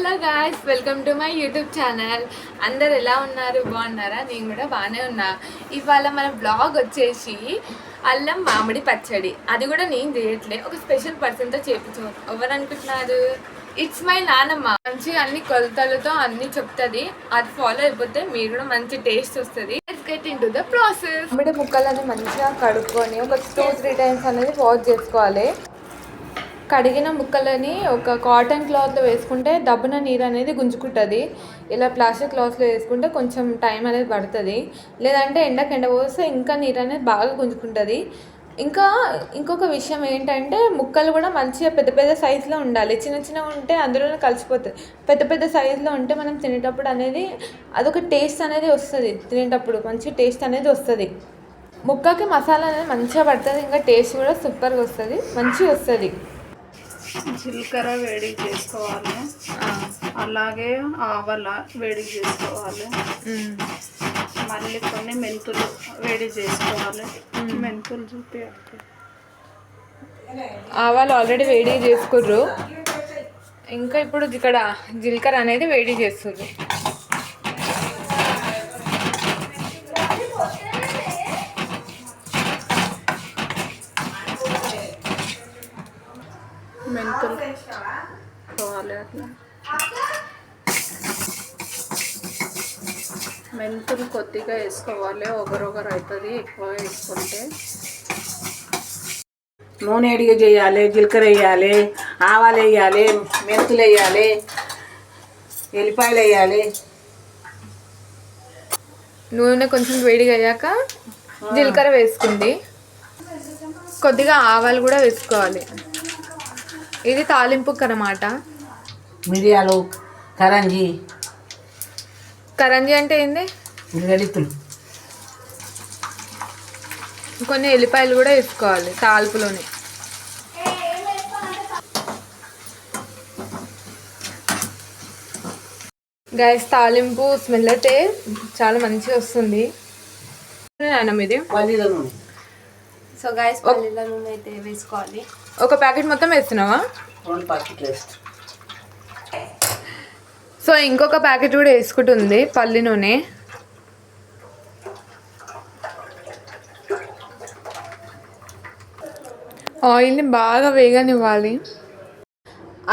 Hello guys, welcome to my YouTube channel. అందరు ఎలా ఉన్నారు? బాగున్నారా? నేను కూడా బాగానే ఉన్నా. ఇవాళ మన బ్లాగ్ వచ్చేసి అల్లం మామిడి పచ్చడి. అది కూడా నేను చేయట్లే, ఒక స్పెషల్ పర్సన్తో చేపించు. ఎవరు అనుకుంటున్నారు? ఇట్స్ మై నానమ్మ. మంచిగా అన్ని కొలతలతో అన్ని చెప్తుంది. అది ఫాలో అయిపోతే మీరు కూడా మంచి టేస్ట్ వస్తుంది. Let's get into the process. మామిడి ముక్కలని మంచిగా కడుక్కొని ఒక 2-3 టైమ్స్ అనేది వాష్ చేసుకోవాలి. కడిగిన ముక్కలని ఒక కాటన్ క్లాత్లో వేసుకుంటే దబ్బున నీరు అనేది గుంజుకుంటుంది. ఇలా ప్లాస్టిక్ క్లాత్లో వేసుకుంటే కొంచెం టైం అనేది పడుతుంది. లేదంటే ఎండ పోస్తే ఇంకా నీరు అనేది బాగా గుంజుకుంటుంది. ఇంకొక విషయం ఏంటంటే ముక్కలు కూడా మంచిగా పెద్ద పెద్ద సైజులో ఉండాలి. చిన్న చిన్నగా ఉంటే అందులోనే కలిసిపోతుంది. పెద్ద పెద్ద సైజులో ఉంటే మనం తినేటప్పుడు అనేది అదొక టేస్ట్ అనేది వస్తుంది. తినేటప్పుడు మంచి టేస్ట్ అనేది వస్తుంది. ముక్కకి మసాలా అనేది మంచిగా పడుతుంది. ఇంకా టేస్ట్ కూడా సూపర్గా వస్తుంది, మంచిగా వస్తుంది. జీలకర్ర వేడి చేసుకోవాలి, అలాగే ఆవాల వేడి చేసుకోవాలి, మళ్ళీ కొన్ని మెంతులు వేడి చేసుకోవాలి. మెంతులు చూపించాలి. ఆవాలు ఆల్రెడీ వేడి చేసుకుర్రు. ఇంకా ఇప్పుడు ఇక్కడ జీలకర్ర అనేది వేడి చేస్తుర్రు. మెంతులు వేసుకోవాలి. అట్లా మెంతులు కొద్దిగా వేసుకోవాలి, ఒకరొకరు అవుతుంది ఎక్కువగా వేసుకుంటే. నూనె ఎడిగా చేయాలి, జీలకర్ర వేయాలి, ఆవాలు వేయాలి, మెంతులు వేయాలి, ఎల్లిపాయలు వేయాలి. నూనె కొంచెం వేడిగా అయ్యాక జీలకర్ర వేసుకుంది. కొద్దిగా ఆవాలు కూడా వేసుకోవాలి. ఇది తాలింపుకి అన్నమాట. మిరియాలు, కరంజీ. కరంజీ అంటే ఏంది? ఉల్లిగడ్డలు. కొన్ని ఎల్లిపాయలు కూడా వేసుకోవాలి తాలింపులోనే. గైస్, తాలింపు స్మెల్ అయితే చాలా మంచిగా వస్తుంది. అన్నం ఇది పల్లీల నూనె. సో గైస్, పల్లీల నూనె అయితే వేసుకోవాలి. ఒక ప్యాకెట్ మొత్తం వేస్తున్నావా? 2 ప్యాకెట్లు వేస్ట్. సో ఇంకొక ప్యాకెట్ కూడా వేసుకుంటుంది పల్లి నూనె. ఆయిల్ని బాగా వేగనివ్వాలి.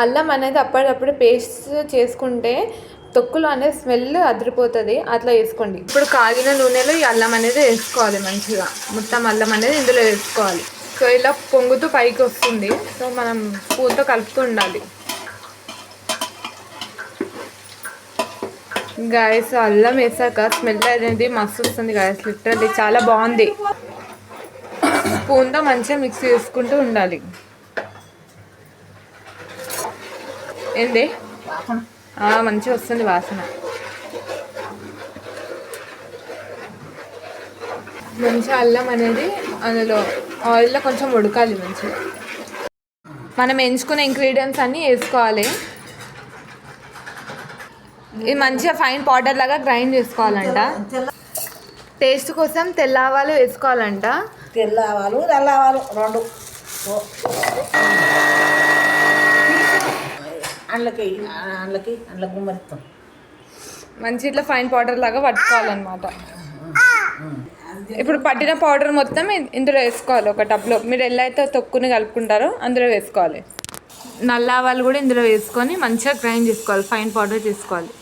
అల్లం అనేది అప్పటికప్పుడు పేస్ట్ చేసుకుంటే తొక్కులు అనేది స్మెల్ అదిరిపోతుంది. అట్లా వేసుకోండి. ఇప్పుడు కాగిన నూనెలో ఈ అల్లం అనేది వేసుకోవాలి. మంచిగా మొత్తం అల్లం అనేది ఇందులో వేసుకోవాలి. సో ఇలా పొంగుతూ పైకి వస్తుంది. సో మనం స్పూన్తో కలుపుతూ ఉండాలి. గాయస్, అల్లం వేసాక స్మెల్ అనేది మస్తు వస్తుంది గాయస్. లిటరల్లీ చాలా బాగుంది. స్పూన్తో మంచిగా మిక్స్ చేసుకుంటూ ఉండాలి. ఏంది? మంచిగా వస్తుంది వాసన. మంచిగా అల్లం అనేది అందులో ఆయిల్లో కొంచెం ఉడకాలి. మంచిగా మనం ఎంచుకునే ఇంగ్రీడియంట్స్ అన్నీ వేసుకోవాలి. ఇది మంచిగా ఫైన్ పౌడర్ లాగా గ్రైండ్ చేసుకోవాలంట. టేస్ట్ కోసం తెల్ల ఆవాలు వేసుకోవాలంట. తెల్ల ఆవాలు, నల్ల ఆవాలు 2. అందులోకి గుమ్మరిస్తాం. మంచి ఇట్లా ఫైన్ పౌడర్ లాగా పట్టుకోవాలన్నమాట. ఇప్పుడు పట్టిన పౌడర్ మొత్తం ఇందులో వేసుకోవాలి. ఒక టబ్లో మీరు ఎలా అయితే తొక్కుని కలుపుకుంటారో అందులో వేసుకోవాలి. నల్ల ఆవాలు కూడా ఇందులో వేసుకొని మంచిగా గ్రైండ్ చేసుకోవాలి, ఫైన్ పౌడర్ చేసుకోవాలి.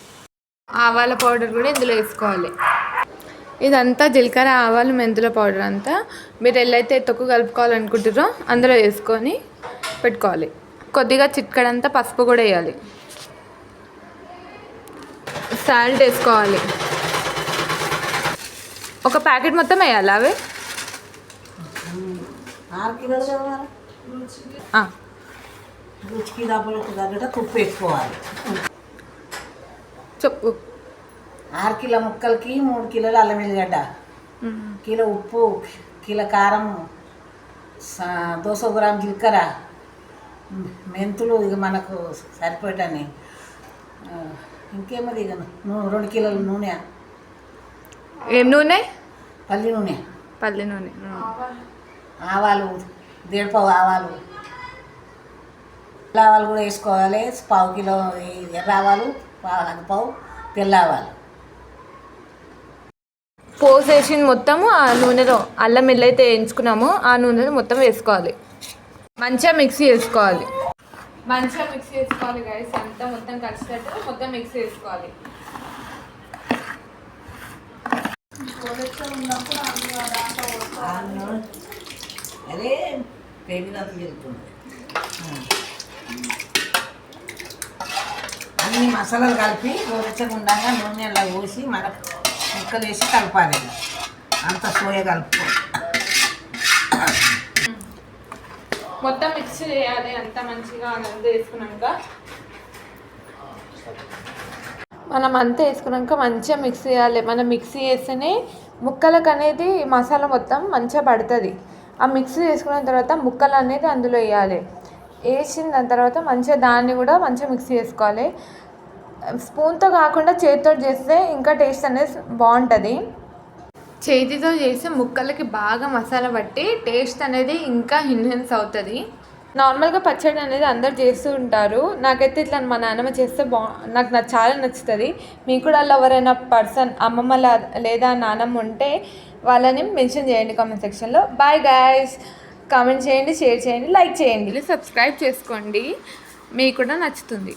ఆవాల పౌడర్ కూడా ఇందులో వేసుకోవాలి. ఇదంతా జీలకర్ర, ఆవాలు, మెంతుల పౌడర్ అంతా మీరు ఎలా అయితే తొక్కు కలుపుకోవాలనుకుంటారో అందులో వేసుకొని పెట్టుకోవాలి. కొద్దిగా చిట్కడంతా పసుపు కూడా వేయాలి. సాల్ట్ వేసుకోవాలి. ఒక ప్యాకెట్ మొత్తం వేయాలి. అవి 6 కిలోలు కావాలి. రుచికి డబ్బులకు తగ్గట్టు ఉప్పు వేసుకోవాలి. చెప్పు. 6 కిలో ముక్కలకి 3 కిలోలు అల్లం వెల్లిగడ్డ, కిలో ఉప్పు, కిలో కారం, 200 గ్రాముల జీలకర్ర, మెంతులు ఇక మనకు సరిపోయటని. ఇంకేమది ఇక 2 కిలోల నూనె. ఏం నూనె? పల్లి నూనె. పల్లి నూనె. ఆవాలు 1.5 ఆవాలు, తెల్ల ఆవాలు కూడా వేసుకోవాలి. పావు కిలో ఎర్ర ఆవాలు, పావు తెల్ల ఆవాలు పోసేసింది మొత్తము ఆ నూనెలో. అల్లం ఎల్లైతే వేయించుకున్నామో ఆ నూనెలో మొత్తం వేసుకోవాలి. మంచిగా మిక్సీ చేసుకోవాలి. గైస్ అంతా మొత్తం కలిసేటట్టు మొత్తం మిక్సీ చేసుకోవాలి. అదే పెరిగినట్టు వెళ్తుంది. అన్ని మసాలాలు కలిపి గోరెచ్చకుండా నూనె అలా పోసి మనకు ముక్కలు వేసి కలపాలి. అంత సోయ కలుపుకో. మొత్తం మిక్స్ చేయాలి. అంతా మంచిగా అంతా వేసుకున్నాక మనం అంతా వేసుకున్నాక మంచిగా మిక్స్ చేయాలి. మనం మిక్సీ చేస్తేనే ముక్కలకు అనేది మసాలా మొత్తం మంచిగా పడుతుంది. ఆ మిక్సీ చేసుకున్న తర్వాత ముక్కలు అనేది అందులో వేయాలి. వేసిన దాని తర్వాత మంచిగా దాన్ని కూడా మంచిగా మిక్సీ చేసుకోవాలి. స్పూన్తో కాకుండా చేతితో చేస్తే ఇంకా టేస్ట్ అనేది బాగుంటుంది. చేతితో చేస్తే ముక్కలకి బాగా మసాలా పట్టి టేస్ట్ అనేది ఇంకా ఎన్హాన్స్ అవుతుంది. నార్మల్గా పచ్చడి అనేది అందరు చేస్తూ ఉంటారు. నాకైతే ఇట్లా మా నాన్నమ్మ చేస్తే నాకు చాలా నచ్చుతుంది. మీకు కూడా అలా ఎవరైనా పర్సన్ అమ్మమ్మ లేదా నాన్నమ్మ ఉంటే వాళ్ళని మెన్షన్ చేయండి కామెంట్ సెక్షన్లో. Bye guys. కామెంట్ చేయండి, షేర్ చేయండి, లైక్ చేయండి, సబ్స్క్రైబ్ చేసుకోండి. మీకు కూడా నచ్చుతుంది.